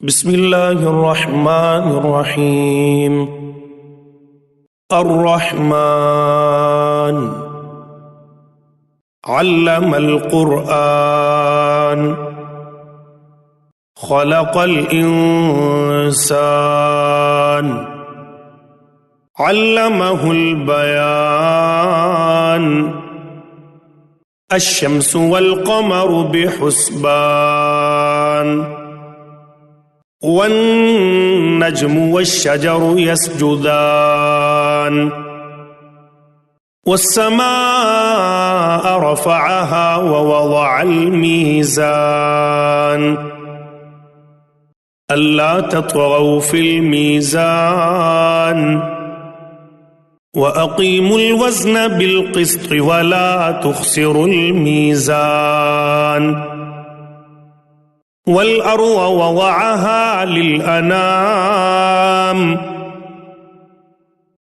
بسم الله الرحمن الرحيم. الرحمن علم القرآن خلق الإنسان علمه البيان الشمس والقمر بحسبان والنجم والشجر يسجدان والسماء رفعها ووضع الميزان ألا تطغوا في الميزان وأقيموا الوزن بالقسط ولا تخسروا الميزان والأرض وضعها للأنام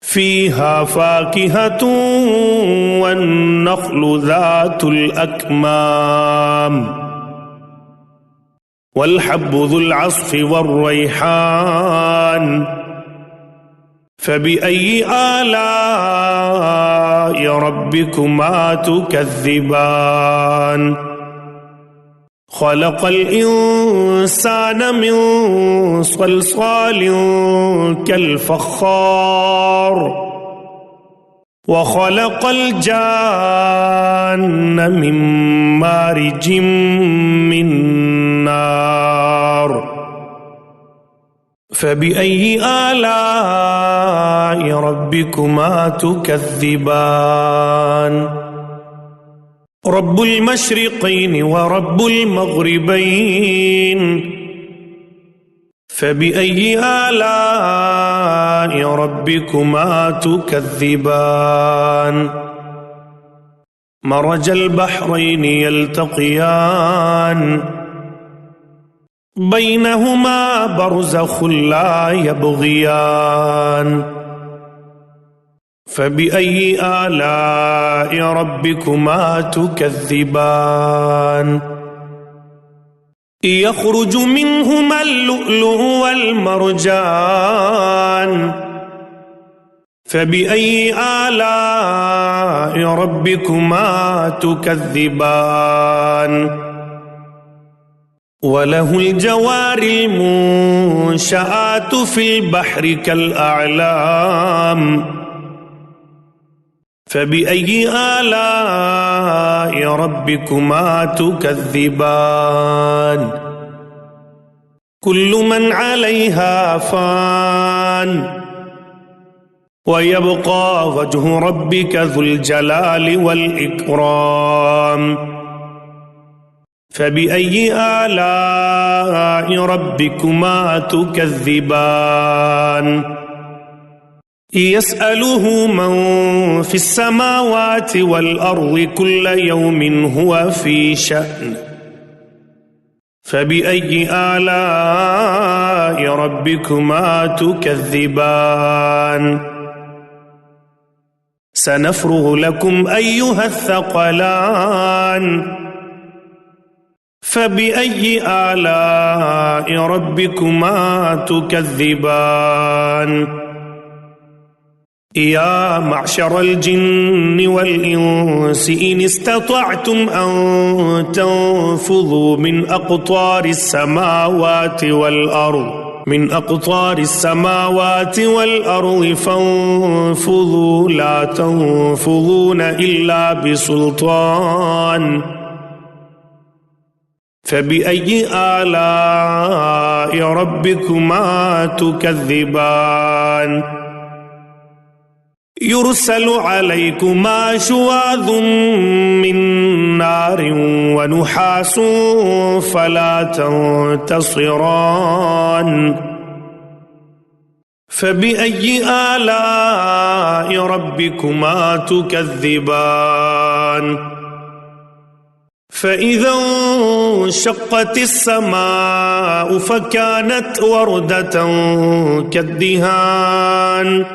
فيها فاكهة والنخل ذات الأكمام والحب ذو العصف والريحان فبأي آلاء ربكما تكذبان خلق الإنسان من صلصال كالفخار وخلق الجان من مارج من نار فبأي آلاء ربكما تكذبان رب المشرقين ورب المغربين فبأي آلاء ربكما تكذبان مرج البحرين يلتقيان بينهما برزخ لا يبغيان فبأي آلاء ربكما تكذبان يخرج منهما اللؤلؤ والمرجان فبأي آلاء ربكما تكذبان وله الجوار المنشآت في البحر كالأعلام فبأي آلاء ربكما تكذبان كل من عليها فان ويبقى وجه ربك ذو الجلال والإكرام فبأي آلاء ربكما تكذبان يسأله من في السماوات والأرض كل يوم هو في شأن فبأي آلاء ربكما تكذبان سنفرغ لكم أيها الثقلان فبأي آلاء ربكما تكذبان يا معشر الجن والإنس إن استطعتم أن تنفذوا من أقطار السماوات والأرض فانفذوا لا تنفذون إلا بسلطان فبأي آلاء ربكما تكذبان يرسل عليكما شواظ من نار ونحاس فلا تنتصران فبأي آلاء ربكما تكذبان فإذا انشقت السماء فكانت وردة كالدهان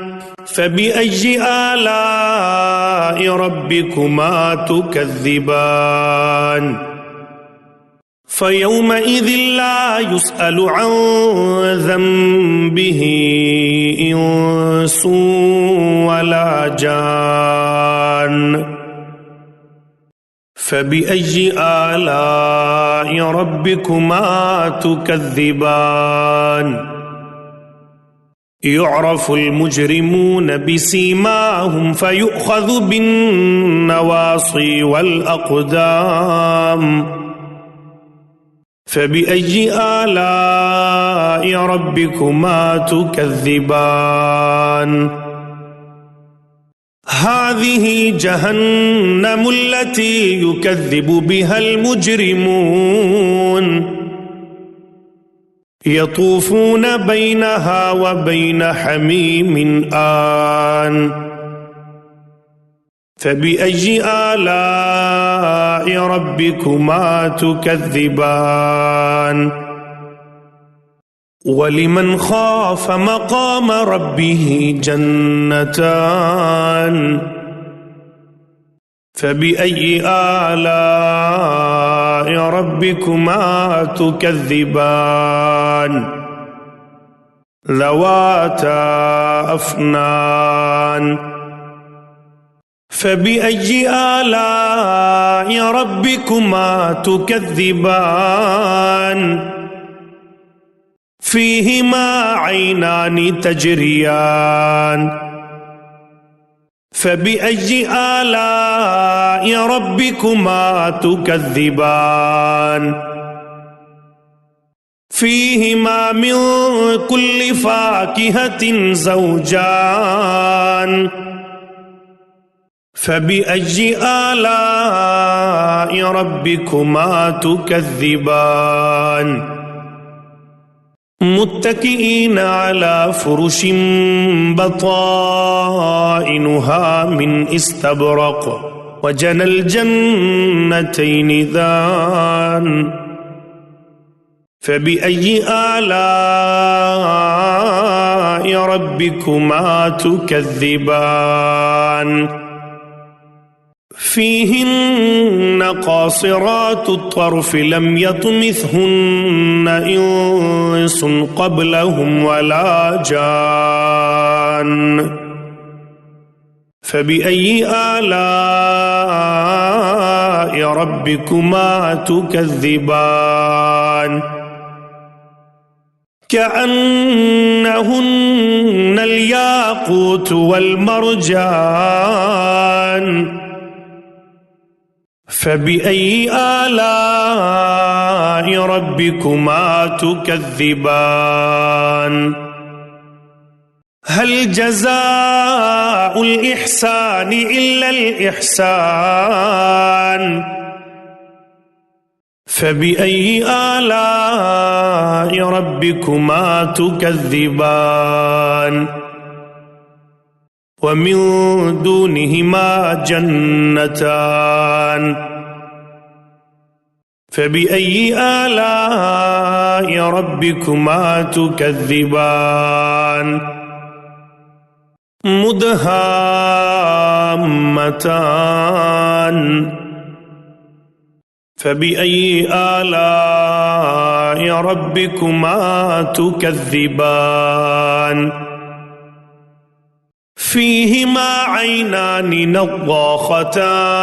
فبأي آلاء ربكما تكذبان فيومئذ لا يسأل عن ذنبه إنس ولا جان. فبأي آلاء ربكما تكذبان؟ يعرف المجرمون بسيماهم فيؤخذ بالنواصي والأقدام. فبأي آلاء ربكما تكذبان؟ هذه جهنم التي يكذب بها المجرمون يطوفون بينها وبين حميم آن. فبأي آلاء ربكما تكذبان؟ ولمن خاف مقام ربه جنتان. فبأي آلاء ربكما تكذبان؟ ذواتا أفنان. فبأي آلاء ربكما تكذبان؟ فيهما عينان تجريان. فبأي آلاء ربكما تكذبان؟ فيهما من كل فاكهة زوجان. فبأي آلاء ربكما تكذبان؟ متكئين على فرش بطائنها من استبرق وجنى الجنتين دان. فبأي آلاء ربكما تكذبان؟ فيهن قاصرات الطرف لم يطمثهن إنس قبلهم ولا جان. فبأي آلاء ربكما تكذبان؟ كأنهن الياقوت والمرجان. فبأي آلاء ربكما تكذبان؟ هل جزاء الإحسان إلا الإحسان؟ فبأي آلاء ربكما تكذبان؟ ومن دونهما جنتان. فبأي آلاء ربكما تكذبان؟ مدهامتان. فبأي آلاء ربكما تكذبان؟ فيهما عينان نضاختان.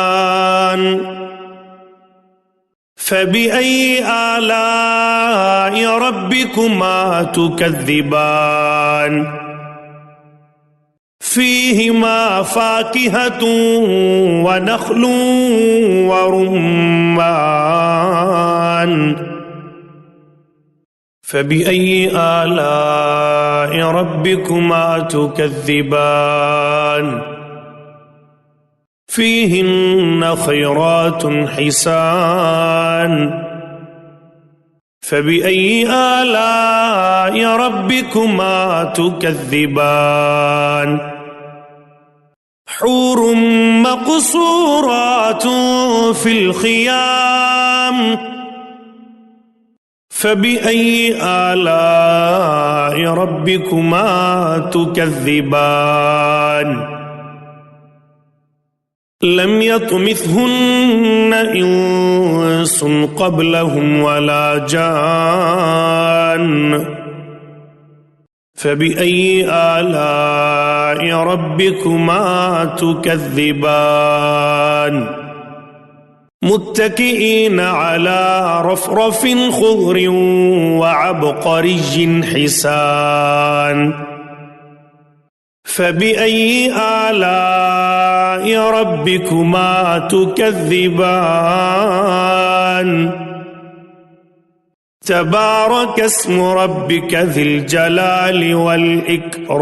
فبأي آلاء ربكما تكذبان؟ فيهما فاكهة ونخل ورمان. فبأي آلاء ربكما تكذبان؟ فيهن خيرات حسان. فبأي آلاء ربكما تكذبان؟ حور مقصورات في الخيام. فبأي آلاء ربكما تكذبان؟ لم يطمثهن إنس قبلهم ولا جان فبأي آلاء ربكما تكذبان متكئين على رفرف خضر وعبقري حسان فبأي آلاء ربكما تكذبان تبارك اسم ربك ذي الجلال والإكرام